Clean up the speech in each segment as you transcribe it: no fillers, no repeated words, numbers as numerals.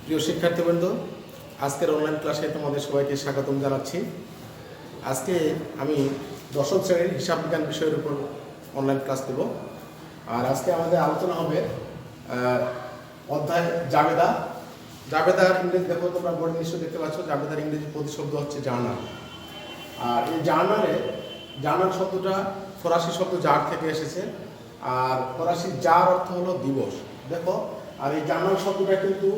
প্রিয় শিক্ষার্থীবৃন্দ, আজকের অনলাইন ক্লাসে তোমাদের সবাইকে স্বাগতম জানাচ্ছি। আজকে আমি দশম শ্রেণীর হিসাব বিজ্ঞান বিষয়ের উপর অনলাইন ক্লাস দেব। আর আজকে আমাদের আলোচনা হবে অধ্যায় জাবেদা। জাবেদার ইংরেজি দেখো, তোমরা বোর্ডে নিশ্চয় দেখতে পাচ্ছ। জাবেদার ইংরেজি প্রতিশব্দ হচ্ছে জার্নাল। আর এই জার্নাল শব্দটা ফরাসি শব্দ জার থেকে এসেছে। আর ফরাসি জার অর্থ হলো দিবস। দেখো, আর এই জার্নাল শব্দটা কিন্তু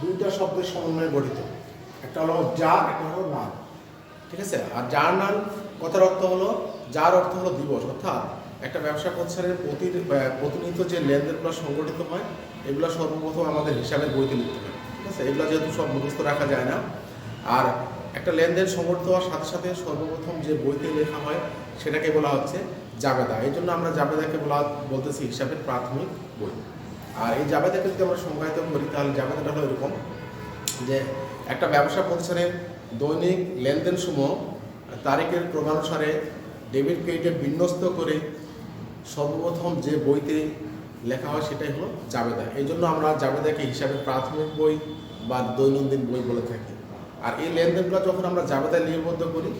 দুইটা শব্দের সমন্বয়ে গঠিত। একটা হলো জার, একটা হলো নাল। ঠিক আছে। আর জার্নাল কথার অর্থ হলো, যার অর্থ হলো দিবস। অর্থাৎ একটা ব্যবসা প্রতিষ্ঠানের প্রতিনিয়ত যে লেনদেনগুলো সংগঠিত হয়, এগুলো সর্বপ্রথম আমাদের হিসাবের বইতে লিখতে হয়। ঠিক আছে। এগুলো যেহেতু সব মুখস্থ রাখা যায় না, আর একটা লেনদেন সংগঠিত হওয়ার সাথে সাথে সর্বপ্রথম যে বইতে লেখা হয় সেটাকে বলা হচ্ছে জাবেদা। এই জন্য আমরা জাবেদাকে বলতেছি হিসাবের প্রাথমিক বই। আর এই জাবেদাকে যদি আমরা সংজ্ঞায়িত করি, তাহলে জাবেদাটা হলো এরকম যে একটা ব্যবসা প্রতিষ্ঠানের দৈনিক লেনদেন সমূহ তারিখের ক্রমানুসারে ডেবিট ক্রেডিটে বিন্যস্ত করে সর্বপ্রথম যে বইতে লেখা হয় সেটাই হলো জাবেদা। এই জন্য আমরা জাবেদাকে হিসাবের প্রাথমিক বই বা দৈনন্দিন বই বলে থাকি। আর এই লেনদেনগুলো যখন আমরা জাবেদায় লিপিবদ্ধ করি,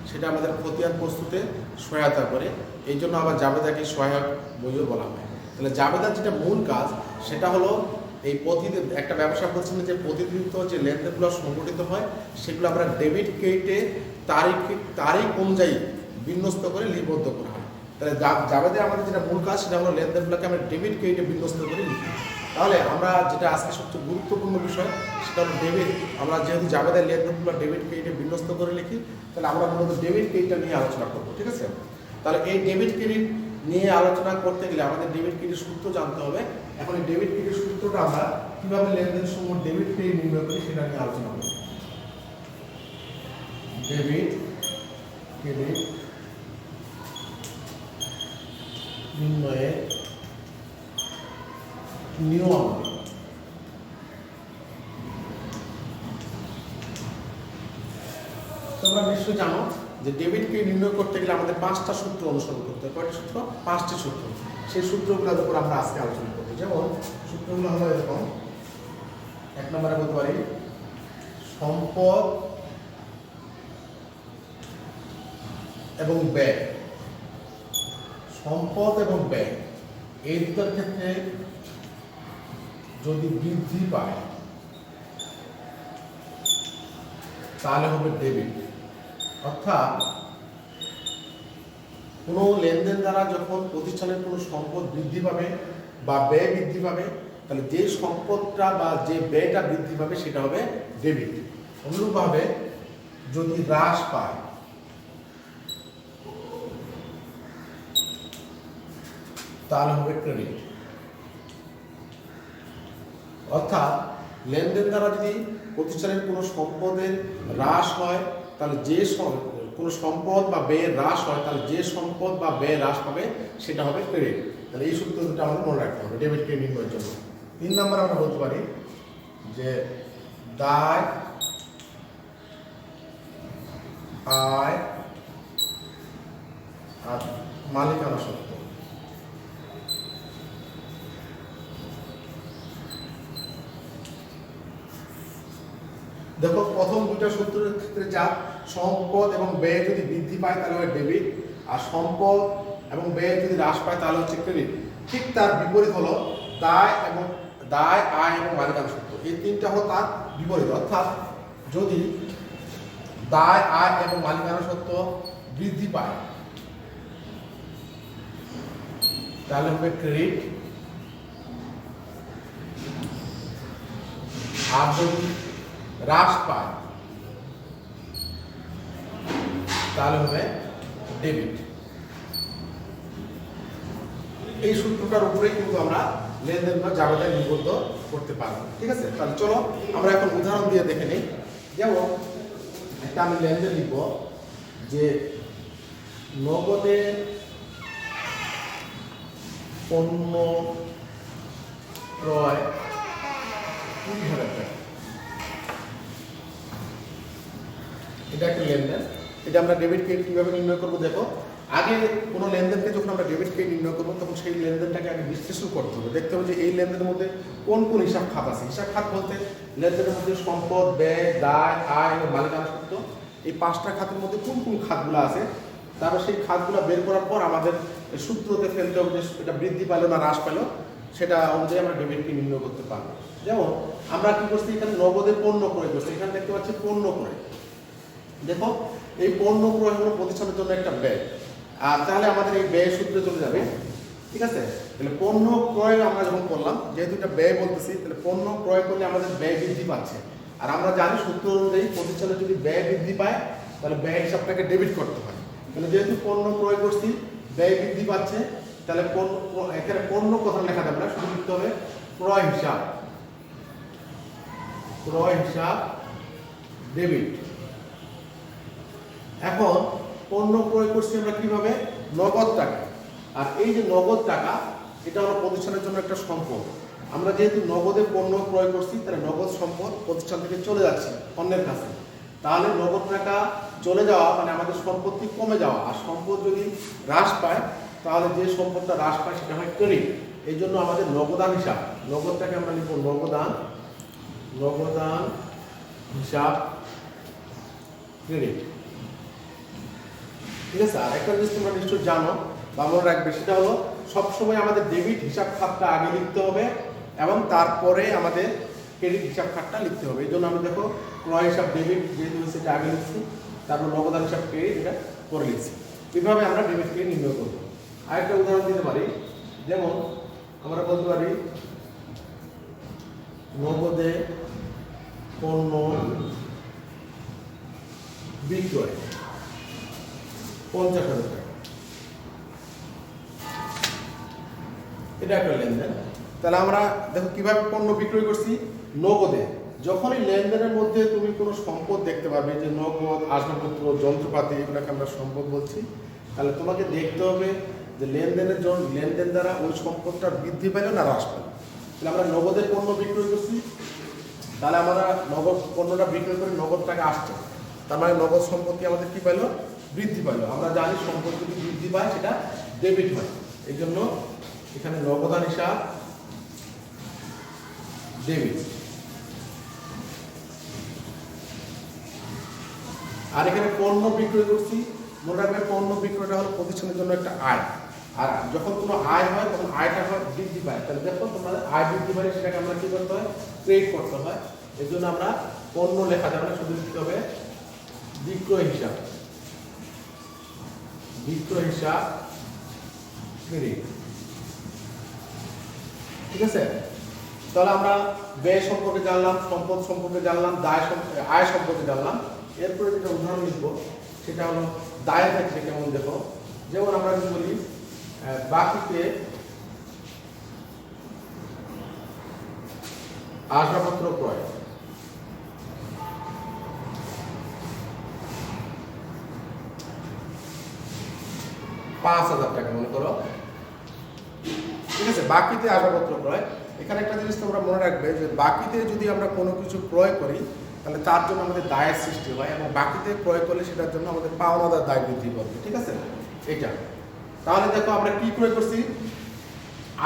সেটা আমাদের খতিয়ান প্রস্তুতে সহায়তা করে। এই জন্য আবার জাবেদাকে সহায়ক বইও বলা হয়। তাহলে জাবেদার যেটা মূল কাজ, সেটা হলো এই প্রতিদিন একটা ব্যবসা প্রতিষ্ঠানে যে প্রতিনিয়ত যে লেনদেনগুলো সংগঠিত হয়, সেগুলো আমরা ডেবিট ক্রেডিটে তারিখ অনুযায়ী বিন্যস্ত করে লিপিবদ্ধ করা হয়। তাহলে জাবেদে আমাদের যেটা মূল কাজ, সেটা হলো লেনদেনগুলোকে আমরা ডেবিট ক্রেডিটে বিন্যস্ত করে লিখি। তাহলে আমরা যেটা আজকে সবচেয়ে গুরুত্বপূর্ণ বিষয়, সেটা হলো ডেবিট। আমরা যেহেতু জাবেদের লেনদেনগুলো ডেবিট ক্রেডিটে বিন্যস্ত করে লিখি, তাহলে আমরা মূলত ডেবিট ক্রেডিটটা নিয়ে আলোচনা করবো। ঠিক আছে। তাহলে এই ডেবিট ক্রেডিট নিয়ে আলোচনা করতে গেলে আমাদের ডেবিট ক্রেডিট সূত্র জানতে হবে। এখন এই ডেবিট ক্রেডিট সূত্রটা আমরা কিভাবে লেনদেন সমূহ ডেবিট ক্রেডিট নির্ণয় করি সেটা নিয়ে আলোচনা করব। ডেবিট ক্রেডিট নির্ণয়ে নিয়ম। তোমরা নিশ্চয়ই জানো যে ডেবিট ক্রেডিট নির্ণয় করতে গেলে আমাদের 5টা সূত্র অনুসরণ করতে হয়। কয়টি সূত্র? 5টি সূত্র। সেই সূত্রগুলোর উপর আমরা আজকে আলোচনা করব। যেমন সূত্রগুলো হলো এরকম। 1 নম্বরে বলতে পারি সম্পদ এবং ব্যয়। সম্পদ এবং ব্যয় এই দুটোর ক্ষেত্রে যদি বৃদ্ধি পায় তাহলে হবে ডেবিট। অর্থাৎ কোনো লেনদেন দ্বারা যখন প্রতিষ্ঠানের কোনো সম্পদ বৃদ্ধি পাবে বা ব্যয় বৃদ্ধি পাবে, তাহলে যে সম্পদটা বা যে ব্যয়টা বৃদ্ধি পাবে সেটা হবে ডেবিট। অনুরূপভাবে যদি হ্রাস পায় তাহলে হবে ক্রেডিট। অর্থাৎ লেনদেন দ্বারা যদি প্রতিষ্ঠানের কোনো সম্পদের হ্রাস হয়, তাহলে কোনো সম্পদ বা ব্যয়ের হ্রাস হয়, তাহলে যে সম্পদ বা ব্যয় হ্রাস পাবে সেটা হবে ক্রেডিট। তাহলে এই সূত্র দুটো আমাদের মনে রাখতে হবে ডেবিট ক্রেডিট নির্ণয়ের জন্য। 3 নম্বরে আমরা বলতে পারি যে দায়, আয় আর মালিকানা সত্ত্ব। দেখো, প্রথম দুইটা সূত্রের ক্ষেত্রে যা সম্পদ এবং ব্যয় যদি বৃদ্ধি পায় তাহলে হয় ডেবিট, আর সম্পদ এবং ব্যয় যদি হ্রাস পায় তাহলে হচ্ছে ক্রেডিট। ঠিক তার বিপরীত হলো দায়, আয় এবং মালিকানা সত্ত্ব। এই তিনটা হলো তার বিপরীত। অর্থাৎ যদি দায়, আয় এবং মালিকানা সত্ত্ব বৃদ্ধি পায় তাহলে হবে ক্রেডিট, আর যদি হ্রাস পায় তাহলে হবে ডেবিট। এই সূত্রটার উপরেই কিন্তু আমরা লেনদেন বা জাবেদায় লিপিবদ্ধ করতে পারবো। ঠিক আছে। তাহলে চলো আমরা এখন উদাহরণ দিয়ে দেখে নিই। যেমন একটা আমি লেনদেন লিখব যে নগদে পণ্য ক্রয় 20,000 টাকা। এটা একটা লেনদেন। এটা আমরা ডেবিট ক্রেডিট কিভাবে নির্ণয় করবো দেখো। আগে কোনো লেনদেনকে যখন আমরা ডেবিট পেয়ে নির্ণয় করবো তখন সেই লেনদেনটাকে আগে বিশ্লেষণ করতে হবে, দেখতে হবে যে এই লেনদেনের মধ্যে কোন কোন হিসাব খাত আছে। হিসাব খাত বলতে লেনদেনের মধ্যে সম্পদ, ব্যয়, দায়, আয় এবং মালিকানা সত্ত্ব, এই 5টা খাতের মধ্যে কোন কোন খাতগুলো আছে। তারপর সেই খাতগুলো বের করার পর আমাদের সূত্রতে ফেলতে হবে যে এটা বৃদ্ধি পেল না হ্রাস পেল, সেটা অনুযায়ী আমরা ডেবিটকে নির্ণয় করতে পারবো। যেমন আমরা কি করছি, এখানে নগদে পণ্য ক্রয় করছি, এখানে দেখতে পাচ্ছি পণ্য ক্রয়। দেখো এই পণ্য ক্রয় হলো প্রতিষ্ঠানের জন্য একটা ব্যয়, আর তাহলে আমাদের এই ব্যয় সূত্রে চলে যাবে। ঠিক আছে, তাহলে পণ্য ক্রয় আমরা যখন করলাম, যেহেতু এটা ব্যয় বলতেছি, তাহলে পণ্য ক্রয় করলে আমাদের ব্যয় বৃদ্ধি পাচ্ছে। আর আমরা জানি সূত্র অনুযায়ী প্রতিষ্ঠানের যদি ব্যয় বৃদ্ধি পায় তাহলে ব্যয় হিসাবটাকে ডেবিট করতে হয়। তাহলে যেহেতু পণ্য ক্রয় করছি, ব্যয় বৃদ্ধি পাচ্ছে, তাহলে এখানে পণ্য কথা লেখা যাবে না, শুধু লিখতে হবে ক্রয় হিসাব, ক্রয় হিসাব ডেবিট। এখন পণ্য ক্রয় করছি আমরা কিভাবে, নগদ টাকা। আর এই যে নগদ টাকা, এটা হলো প্রতিষ্ঠানের জন্য একটা সম্পদ। আমরা যেহেতু নগদে পণ্য ক্রয় করছি, তাহলে নগদ সম্পদ প্রতিষ্ঠান থেকে চলে যাচ্ছে অন্যের কাছে। তাহলে নগদ টাকা চলে যাওয়া মানে আমাদের সম্পত্তি কমে যাওয়া। আর সম্পদ যদি হ্রাস পায় তাহলে যে সম্পদটা হ্রাস পায় সেটা হয় ক্রেডিট। এই জন্য আমাদের নগদান হিসাব, নগদটাকে আমরা লিখব নগদান, নগদান হিসাব ক্রেডিট। ঠিক আছে, আর একটা জিনিস তোমরা নিশ্চয় জানো বা মনে রাখবে, সেটা হলো সবসময় আমাদের ডেবিট হিসাব খাতটা আগে লিখতে হবে এবং তারপরে আমাদের ক্রেডিট হিসাব খাতটা লিখতে হবে। এই জন্য আমি দেখো ক্রয় হিসাব ডেবিট যেহেতু সেটা আগে লিখছি, তারপর নগদান হিসাব ক্রেডিট এটা পরে লিখছি। এইভাবে আমরা ডেবিটকে নির্ণয় করব। আরেকটা উদাহরণ দিতে পারি, যেমন আমরা বলতে পারি নগদে পণ্য বিক্রয় 50,000 টাকা, এটা একটা লেনদেন। তাহলে আমরা দেখো কিভাবে পণ্য বিক্রয় করছি, নগদে। যখনই লেনদেনের মধ্যে তুমি কোনো সম্পদ দেখতে পাবে, যে নগদ, আসবাবপত্র, যন্ত্রপাতি, এগুলোকে আমরা সম্পদ বলছি, তাহলে তোমাকে দেখতে হবে যে লেনদেনের জন্য লেনদেন দ্বারা ওই সম্পদটা বৃদ্ধি পেল না হ্রাস পেল। তাহলে আমরা নগদের পণ্য বিক্রয় করছি, তাহলে আমরা নগদ পণ্যটা বিক্রয় করে নগদ টাকা আসছে, তার মানে নগদ সম্পত্তি আমাদের কি পাইল, বৃদ্ধি পাইল। আমরা জানি সম্পদ যদি বৃদ্ধি পায় সেটা ডেবিট হয়। এই জন্য এখানে নগদান হিসাব ডেবিট। আর এখানে পণ্য বিক্রয় করছি, মনে রাখবে পণ্য বিক্রয়টা হলো প্রতিষ্ঠানের জন্য একটা আয়। আর যখন কোনো আয় হয় তখন আয়টা হয় বৃদ্ধি পায়। তাহলে দেখো তোমাদের আয় বৃদ্ধি পায়, সেটাকে আমরা কি করতে হয়, ক্রেডিট করতে হয়। এর জন্য আমরা পণ্য লেখা যাবে না, শুধু লিখতে হবে বিক্রয় হিসাব, বিক্রয় হিসাব ক্রেডিট। ঠিক আছে, তাহলে আমরা ব্যয় সম্পর্কে জানলাম, সম্পদ সম্পর্কে জানলাম, আয় সম্পর্কে জানলাম। এরপরে যেটা উদাহরণ লিখব সেটা হলো দায়ের ক্ষেত্রে। কেমন দেখো, যেমন আমরা যদি বলি বাকিতে আসবাবপত্র ক্রয়, 5,000 টাকা মনে করো। ঠিক আছে, বাকিতে আসবাবপত্র ক্রয়। এখানে একটা জিনিস তোমরা মনে রাখবে যে বাকিতে যদি আমরা কোনো কিছু ক্রয় করি তাহলে তার জন্য আমাদের দায়ের সৃষ্টি হয়, এবং বাকিতে ক্রয় করলে সেটার জন্য আমাদের পাওনাদার দায় বৃদ্ধি করবে। ঠিক আছে, এটা। তাহলে দেখো আমরা কি ক্রয় করছি,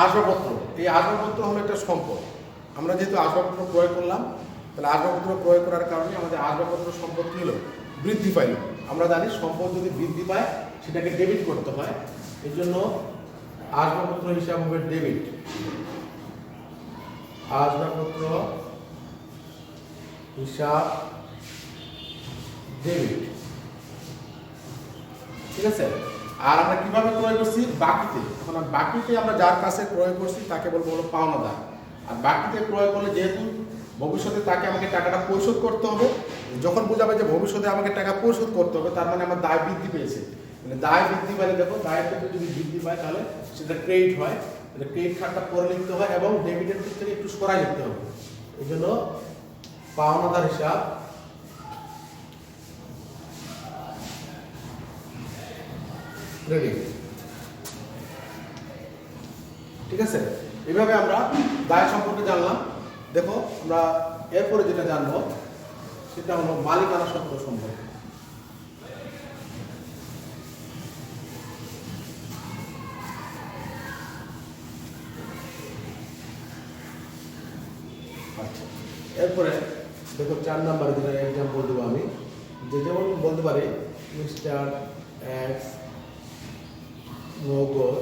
আসবাবপত্র। এই আসবাবপত্র হলো একটা সম্পদ। আমরা যেহেতু আসবাবপত্র ক্রয় করলাম, তাহলে আসবাবপত্র ক্রয় করার কারণে আমাদের আসবাবপত্র সম্পদ কি হলো, বৃদ্ধি পাইল। আমরা জানি সম্পদ যদি বৃদ্ধি পায় সেটাকে ডেবিট করতে হয়। এই জন্য আসবাবপত্র হিসাব হবে ডেবিট, আসবাবপত্র হিসাব ডেবিট। ঠিক আছে, আর আমরা কিভাবে ক্রয় করছি, বাকিতে। এখন বাকিতে আমরা যার কাছে ক্রয় করছি তাকে বলবো হলো পাওনাদার। আর বাকিতে ক্রয় করলে যেহেতু ভবিষ্যতে তাকে আমাকে টাকাটা পরিশোধ করতে হবে, যখন বোঝাবে যে ভবিষ্যতে আমাকে টাকা পরিশোধ করতে হবে, তার মানে আমার দায় বৃদ্ধি পেয়েছে। মানে দায় বৃদ্ধি পেলে দেখো, দায়ের ক্ষেত্রে যদি বৃদ্ধি পায় তাহলে সেটা ক্রেডিট হয়। তাহলে ক্রেডিট খাতটা পরে লিখতে হয় এবং ডেবিটের ক্ষেত্রে একটু সরাই লিখতে হবে। এই জন্য পাওনাদার হিসাব ক্রেডিট। ঠিক আছে, এইভাবে আমরা দায় সম্পর্কে জানলাম। দেখো আমরা এরপরে যেটা জানবো সেটা হলো মালিকানা সত্ত্ব সম্পর্কে। এরপরে দেখো 4 নাম্বারে যেটা এক্সাম্পল দেবো আমি, যে যেমন বলতে পারি মিস্টার এক্স নগদ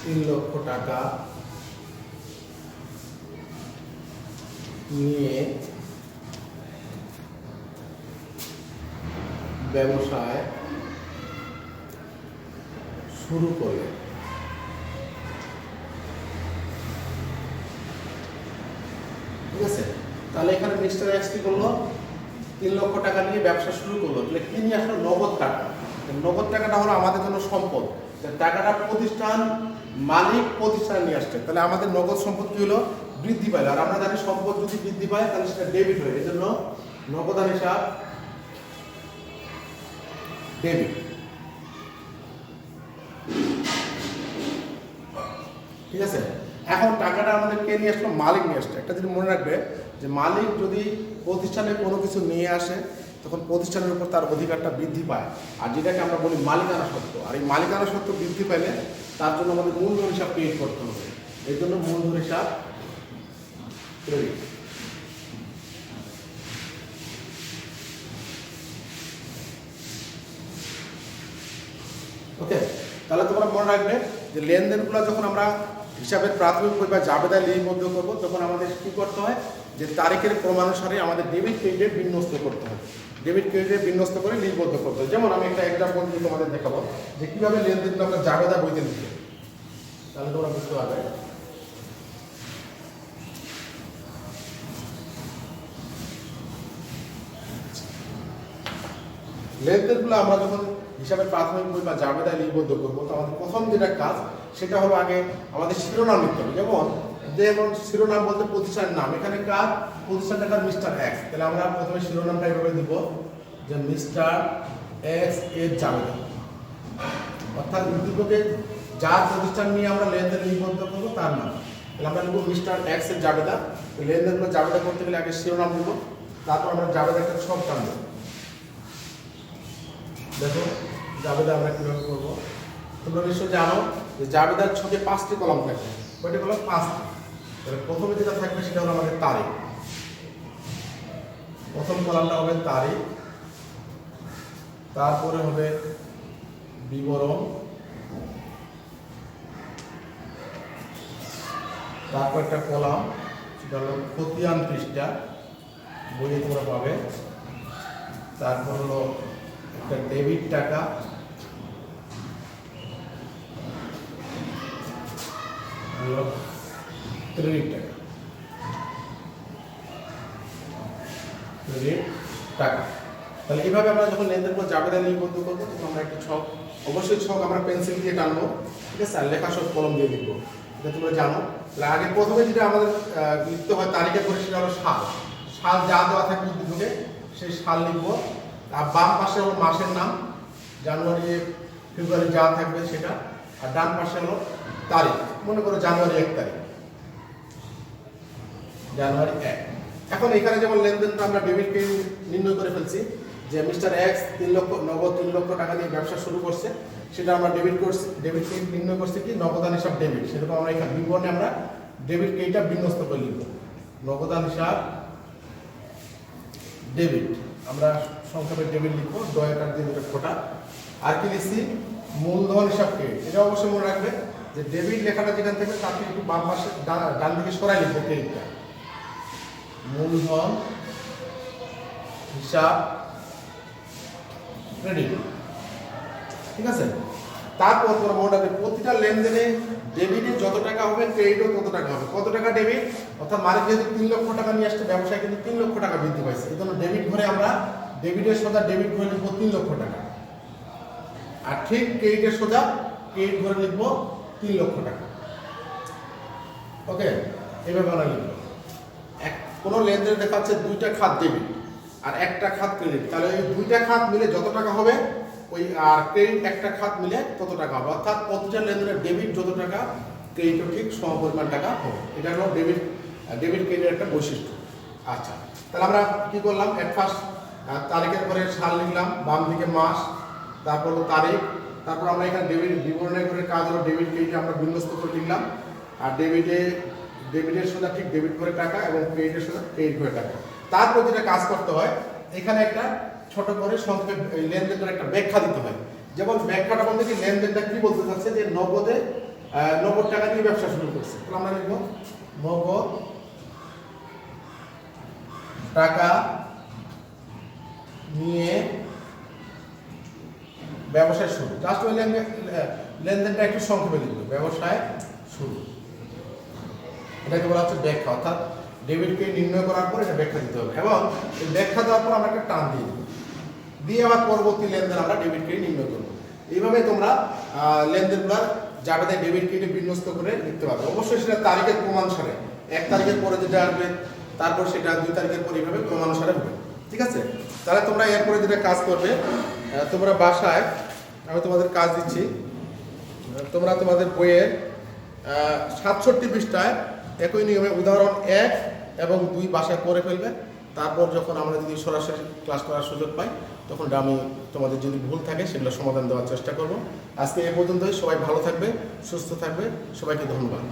3 লক্ষ টাকা নিয়ে ব্যবসায় শুরু করলেন। ঠিক আছে, তাহলে এখানে মিস্টার এক্স কি করলো, 3 লক্ষ টাকা নিয়ে ব্যবসা শুরু করলো। তাহলে কি নিয়ে আসলো, নগদ টাকা। নগদ টাকাটা হলো আমাদের জন্য সম্পদ, টাকাটা প্রতিষ্ঠান মালিক প্রতিষ্ঠান নিয়ে আসছে, তাহলে আমাদের নগদ সম্পদ কি হলো, বৃদ্ধি পাইল। আর আমরা জানি সম্পদ যদি বৃদ্ধি পায় তাহলে সেটা ডেবিট হয়, এই জন্য নগদান হিসাব ডেবিট। ঠিক আছে, এখন টাকাটা আমাদের কে নিয়ে আসলো, মালিক নিয়ে আসছে। একটা জিনিস মনে রাখবে যে মালিক যদি প্রতিষ্ঠানে কোনো কিছু নিয়ে আসে তখন প্রতিষ্ঠানের উপর তার অধিকারটা বৃদ্ধি পায়, আর যেটাকে আমরা বলি মালিকানা সত্ত্ব। আর এই মালিকানা সত্ত্ব বৃদ্ধি পাইলে তার জন্য আমাদের মূলধন হিসাব ক্রিয়েট করতে হবে, এই জন্য মূলধন হিসাব ক্রেডিট। ওকে, তাহলে তোমরা মনে রাখবে যে লেনদেনগুলো যখন আমরা হিসাবের প্রাথমিক বই বা জাবেদায় লিপিবদ্ধ করবো তখন আমাদের কী করতে হয়, যে তারিখের ক্রমানুসারে আমাদের ডেবিট ক্রেডিটে বিন্যস্ত করতে হবে, ডেবিট ক্রেডিটে বিন্যস্ত করে লিপিবদ্ধ করতে হবে। যেমন আমি একটা এক্সাম্পল দিয়ে তোমাদের দেখাবো যে কীভাবে লেনদেনগুলো আমরা জাবেদা বইতে লিখি, তাহলে তোমরা বুঝতে পারবে। লেনদেনগুলো আমরা যখন হিসাবের প্রাথমিক বই বা জাবেদায় লিপিবদ্ধ করবো তো আমাদের প্রথম যেটা কাজ সেটা হলো আগে আমাদের শিরোনাম লিখতে হবে। যেমন শিরোনাম বলতে প্রতিষ্ঠানের নাম, এখানে কার প্রতিষ্ঠানটা কার, মিস্টার এক্স। তাহলে আমরা প্রথমে শিরোনামটা এভাবে দিব যে মিস্টার এক্স এর জাবেদা, অর্থাৎ উদ্যোগে যার প্রতিষ্ঠান নিয়ে আমরা লেনদেন লিপিবদ্ধ করবো তার নাম। তাহলে আমরা লিখবো মিস্টার এক্স এর জাবেদা। লেনদেনগুলো জাবেদা করতে গেলে আগে শিরোনাম দিব, তারপর আমরা জাবেদা একটা ছক টানবো। দেখো জাবেদা আমরা কিভাবে করবো, তোমরা নিশ্চয় জানো যে জাবেদার ছকে 5টি কলাম থাকবে। কয়টি কলাম, 5টি। তাহলে প্রথমে যেটা থাকবে সেটা হলো আমাদের তারিখ, প্রথম কলামটা হবে তারিখ, তারপরে হবে বিবরণ, তারপর একটা কলাম সেটা হলো খতিয়ান পৃষ্ঠা, বইয়ে তোমরা পাবে। তারপর হলো একটা ডেবিট টাকা, ক্রেডিট টাকা, ক্রেডিট টাকা। তাহলে এইভাবে আমরা যখন লেনদেন করে জাবেদা লিপিবদ্ধ করবো তখন আমরা একটা ছক, অবশ্যই ছক আমরা পেন্সিল দিয়ে টানবো, ঠিক আছে, আর লেখা সব কলম দিয়ে লিখবো, এটা তোমরা জানো। তাহলে আগে প্রথমে যেটা আমাদের লিখতে হয় তারিখে করে সেটা হলো সাল, সাল যা দেওয়া থাকবে উদ্যোগে সেই সাল লিখবো। আর বাম পাশে হলো মাসের নাম, জানুয়ারি ফেব্রুয়ারি যা থাকবে সেটা, আর ডান পাশে হলো তারিখ, মনে করো জানুয়ারি 1 তারিখ, জানুয়ারি 1। এখন এখানে যেমন লেনদেনটা আমরা ডেবিটকে নির্ণয় করে ফেলছি যে মিস্টার এক্স 3 লক্ষ নগদ 3 লক্ষ টাকা নিয়ে ব্যবসা শুরু করছে, সেটা আমরা ডেবিট করছি, ডেবিট ক্রেডিট নির্ণয় করছি কি নগদান হিসাব ডেবিট, সেরকম আমরা এখানে বিবরণে আমরা ডেবিট ক্রেডিটটা বিন্যস্ত করে লিখব, নগদান হিসাব ডেবিট, আমরা সংক্ষেপে ডেবিট লিখবো, দয়াকার দিয়ে দুটো ফোটা। আর কি লিখছি, মূলধন হিসাব ক্রেডিট। এটা অবশ্যই মনে রাখবে যে ডেবিট লেখাটা যেখান থেকে তাকে একটু বাম পাশে ডান দিকে সরাই লিখবো ক্রেডিটটা, মূলধন হিসাব ক্রেডিট। ঠিক আছে, তারপর তোমরা মনে রাখবে প্রতিটা লেনদেনে ডেবিটে যত টাকা হবে ক্রেডিটও তত টাকা হবে। কত টাকা ডেবিট, অর্থাৎ মালিক যেহেতু 3 লক্ষ টাকা নিয়ে আসছে, ব্যবসায় কিন্তু 3 লক্ষ টাকা বৃদ্ধি পাইছে, এই জন্য ডেবিট ঘরে আমরা ডেবিটের সোজা ডেবিট ঘরে লিখবো 3 লক্ষ টাকা, আর ঠিক ক্রেডিটের সোজা ক্রেডিট ঘরে লিখবো 3 লক্ষ টাকা। ওকে, এইভাবে আমরা লিখবো। কোনো লেনদেন দেখাচ্ছে 2টা খাত ডেবিট আর 1টা খাত ক্রেডিট, তাহলে ওই 2টা খাত মিলে যত টাকা হবে ওই আর ক্রেডিট 1টা খাত মিলে তত টাকা হবে, অর্থাৎ প্রতিটা লেনদেনের ডেবিট যত টাকা ক্রেডিটও ঠিক সমপরিমাণ টাকা হবে। এটা হলো ডেবিট ক্রেডিটের একটা বৈশিষ্ট্য। আচ্ছা, তাহলে আমরা কি করলাম, এট ফার্স্ট তারিখের পরে সাল লিখলাম, বাম দিকে মাস, তারপর হলো তারিখ, তারপর আমরা এখানে ডেবিট বিবরণের করে কাজ হলো ডেবিট ক্রেডিট আমরা বিন্যস্ত করে লিখলাম। আর ডেবিটের সোজা ঠিক ডেবিট করে টাকা এবং ক্রেডিটের সোজা ক্রেডিট করে টাকা। তারপর যেটা কাজ করতে হয়, এখানে একটা ছোট করে সংক্ষেপ লেনদেনের একটা ব্যাখ্যা দিতে হয়। যেমন ব্যাখ্যাটা বলতে কি লেনদেনটা কি বলতে চাচ্ছে, যে নগদ টাকা দিয়ে ব্যবসা শুরু করছে। তাহলে আমরা লিখব নগদ টাকা নিয়ে ব্যবসায় শুরু। জাস্ট ওই লেনদেনটা একটু সংক্ষেপে লিখব, ব্যবসায় শুরু। এটাকে বলা হচ্ছে ব্যাখ্যা, অর্থাৎ ডেবিটকে নির্ণয় করার পর এটা ব্যাখ্যা দিতে হবে, এবং এই ব্যাখ্যা দেওয়ার পর আমরা একটা টান দিয়ে দেবো, দিয়ে আবার পরবর্তী লেনদেন আমরা ডেবিটকে নির্ণয় করবো। এইভাবে তোমরা লেনদেনগুলোর জাবেদা ডেবিট ক্রেডিট বিন্যস্ত করে লিখতে পারবে। অবশ্যই সেটা তারিখের ক্রমানুসারে, 1 তারিখের পরে যেটা আসবে তারপর সেটা 2 তারিখের পরে এইভাবে ক্রমানুসারে হবে। ঠিক আছে? তাহলে তোমরা এরপরে যেটা কাজ করবে, তোমরা বাসায়, আমি তোমাদের কাজ দিচ্ছি, তোমরা তোমাদের বইয়ের 67 পৃষ্ঠায় একই নিয়মে উদাহরণ 1 এবং 2 বাসায় করে ফেলবে। তারপর যখন আমরা যদি সরাসরি ক্লাস করার সুযোগ পাই, তখন আমি তোমাদের যদি ভুল থাকে সেগুলো সমাধান দেওয়ার চেষ্টা করব। আজকে এ পর্যন্তই। সবাই ভালো থাকবে, সুস্থ থাকবে। সবাইকে ধন্যবাদ।